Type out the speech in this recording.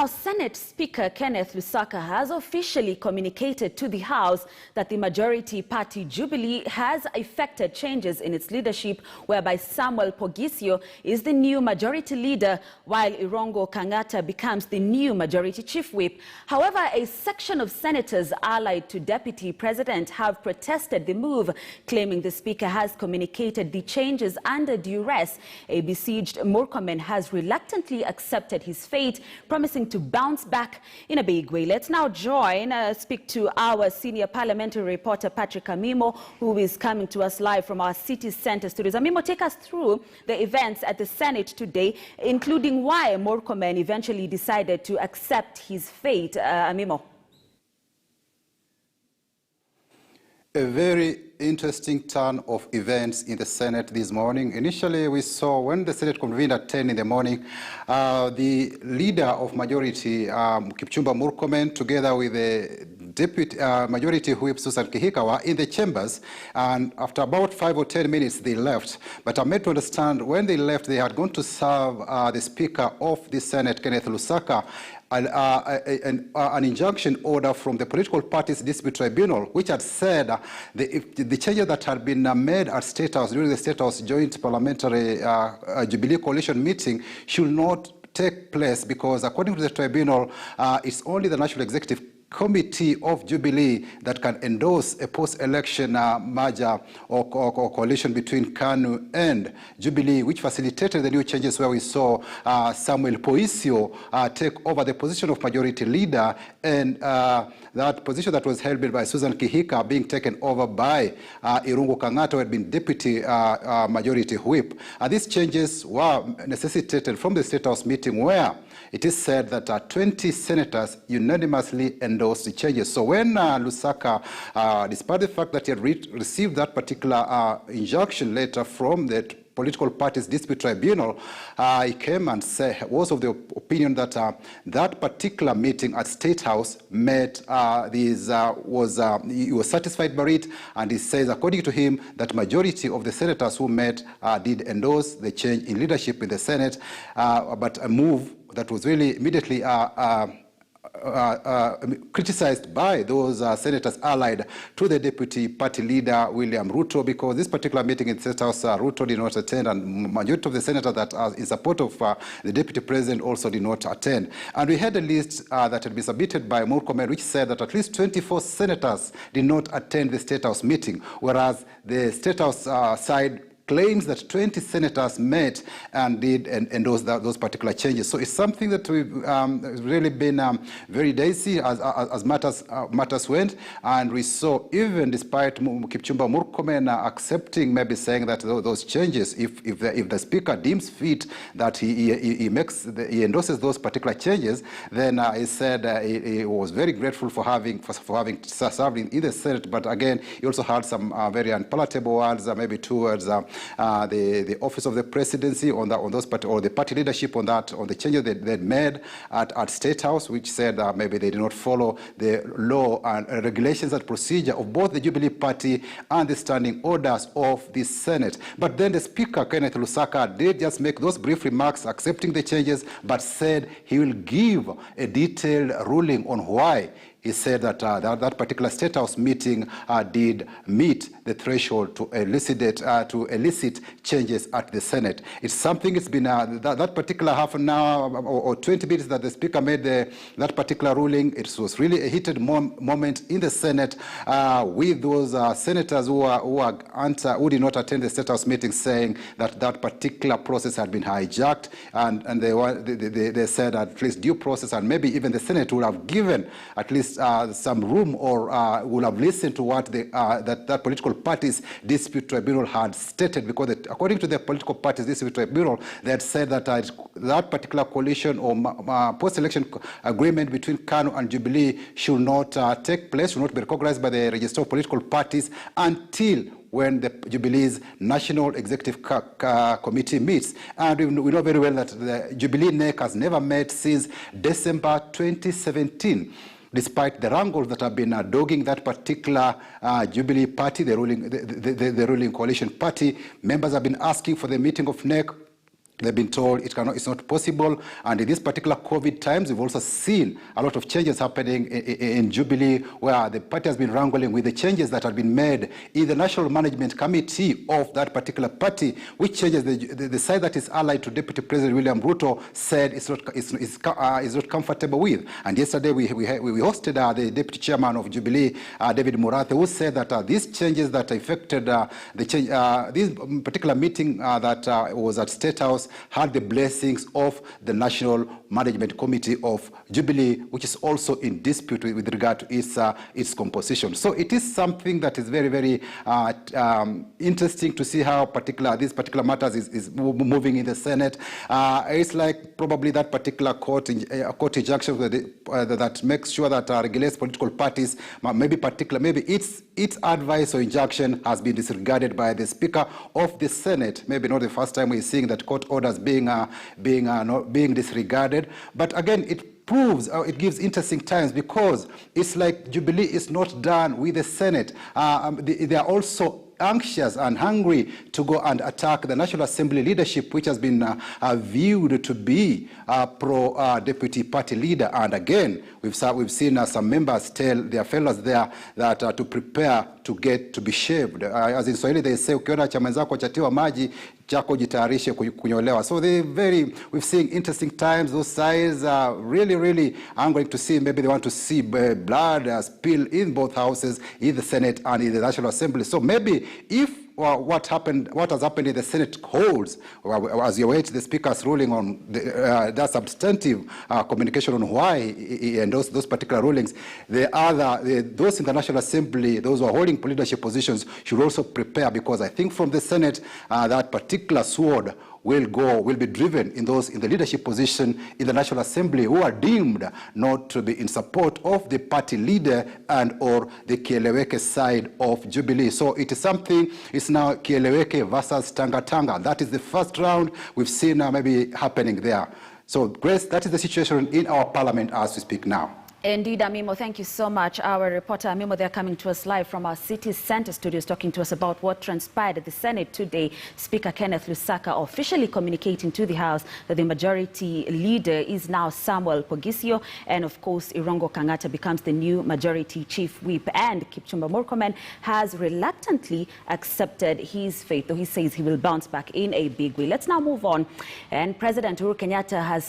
Our Senate Speaker Kenneth Lusaka has officially communicated to the House that the majority party Jubilee has effected changes in its leadership, whereby Samuel Poghisio is the new majority leader, while Irungu Kangata becomes the new majority chief whip. However, a section of senators allied to Deputy President have protested the move, claiming the Speaker has communicated the changes under duress. A besieged Murkomen has reluctantly accepted his fate, promising to bounce back in a big way. Let's now speak to our senior parliamentary reporter, Patrick Amimo, who is coming to us live from our city center studios. Amimo, take us through the events at the Senate today, including why Murkomen eventually decided to accept his fate. Amimo. A very interesting turn of events in the Senate this morning. Initially, we saw when the Senate convened at 10 in the morning, the leader of majority, Kipchumba Murkomen, together with the Deputy Majority Whip Susan Kihika were in the chambers, and after about 5 or 10 minutes they left. But I'm made to understand when they left, they had gone to serve the Speaker of the Senate, Kenneth Lusaka, an injunction order from the Political Parties Dispute Tribunal, which had said the changes that had been made at State House during the State House Joint Parliamentary Jubilee Coalition meeting should not take place, because according to the tribunal, it's only the National Executive Committee of Jubilee that can endorse a post-election merger or coalition between KANU and Jubilee, which facilitated the new changes where we saw Samuel Poghisio take over the position of majority leader, and that position that was held by Susan Kihika being taken over by Irungu Kangata, who had been deputy majority whip. These changes were necessitated from the State House meeting, where it is said that 20 senators unanimously endorsed the changes. So when Lusaka, despite the fact that he had received that particular injunction letter from the Political Parties Dispute Tribunal, he came and was of the opinion that that particular meeting at State House met he was satisfied by it, and he says, according to him, that majority of the senators who met did endorse the change in leadership in the Senate, but a move that was really immediately criticized by those senators allied to the deputy party leader, William Ruto, because this particular meeting in the State House, Ruto did not attend, and majority of the senators that are in support of the deputy president also did not attend. And we had a list that had been submitted by Murkomen, which said that at least 24 senators did not attend the State House meeting, whereas the State House side claims that 20 senators met and did endorse those particular changes. So it's something that we've really been very dicey as matters went, and we saw, even despite Kipchumba Murkomen accepting, maybe saying that those changes, if the Speaker deems fit that he endorses those particular changes, then he said he was very grateful for having served in the Senate. But again, he also had some very unpalatable words, maybe towards the office of the presidency or the party leadership on the changes they'd made at State House, which said maybe they did not follow the law and regulations and procedure of both the Jubilee Party and the standing orders of the Senate. But then the Speaker, Kenneth Lusaka, did just make those brief remarks accepting the changes, but said he will give a detailed ruling on why. He said that that particular State House meeting did meet the threshold to elicit changes at the Senate. It's something, it's been that particular half an hour or 20 minutes that the Speaker made that particular ruling. It was really a heated moment in the Senate with those senators who did not attend the State House meeting, saying that that particular process had been hijacked, and they said at least due process, and maybe even the Senate would have given at least some room, or will have listened to what that political parties dispute tribunal had stated, because according to the political parties dispute tribunal, they had said that that particular coalition or post-election agreement between KANU and Jubilee should not take place, should not be recognized by the register of political parties until when the Jubilee's National Executive Committee meets. And we know very well that the Jubilee NEC has never met since December 2017. Despite the wrangles that have been dogging that particular Jubilee party, the ruling coalition party, members have been asking for the meeting of NEC They've been told it's not possible. And in these particular COVID times, we've also seen a lot of changes happening in Jubilee, where the party has been wrangling with the changes that have been made in the National Management Committee of that particular party, which changes the side that is allied to Deputy President William Ruto said is not comfortable with. And yesterday we hosted the Deputy Chairman of Jubilee, David Murathe, who said that these changes that affected this particular meeting that was at State House had the blessings of the National Management Committee of Jubilee, which is also in dispute with regard to its composition. So it is something that is very, very interesting to see how these particular matters is moving in the Senate. It's like probably that particular court injunction that makes sure that regulates political parties, maybe its advice or injunction has been disregarded by the Speaker of the Senate. Maybe not the first time we're seeing that court orders being disregarded. But again, it proves, it gives interesting times, because it's like Jubilee is not done with the Senate. They are also anxious and hungry to go and attack the National Assembly leadership, which has been viewed to be pro-deputy party leader. And again, we've seen some members tell their fellows there that to prepare to be shaved. As in Swahili they say, ukiona cha mwenzako chatiwa maji, chako jitayarishe kunyolewa. So we've seen interesting times. Those sides are really angry to see. Maybe they want to see blood spill in both houses, in the Senate and in the National Assembly. So maybe if what has happened in the Senate holds, as you await the Speaker's ruling on that substantive communication on why he endorsed those particular rulings, those in the National Assembly, those who are holding leadership positions, should also prepare, because I think from the Senate, that particular sword will be driven in those in the leadership position in the National Assembly who are deemed not to be in support of the party leader and or the Kieleweke side of Jubilee. So it is something, it's now Kieleweke versus Tanga Tanga. That is the first round we've seen maybe happening there. So Grace, that is the situation in our parliament as we speak now. Indeed, Amimo, thank you so much. Our reporter, Amimo, they're coming to us live from our city center studios, talking to us about what transpired at the Senate today. Speaker Kenneth Lusaka officially communicating to the House that the majority leader is now Samuel Poghisio, and of course, Irungu Kangata becomes the new majority chief whip, and Kipchumba Murkomen has reluctantly accepted his fate, though he says he will bounce back in a big way. Let's now move on. And President Uhuru Kenyatta has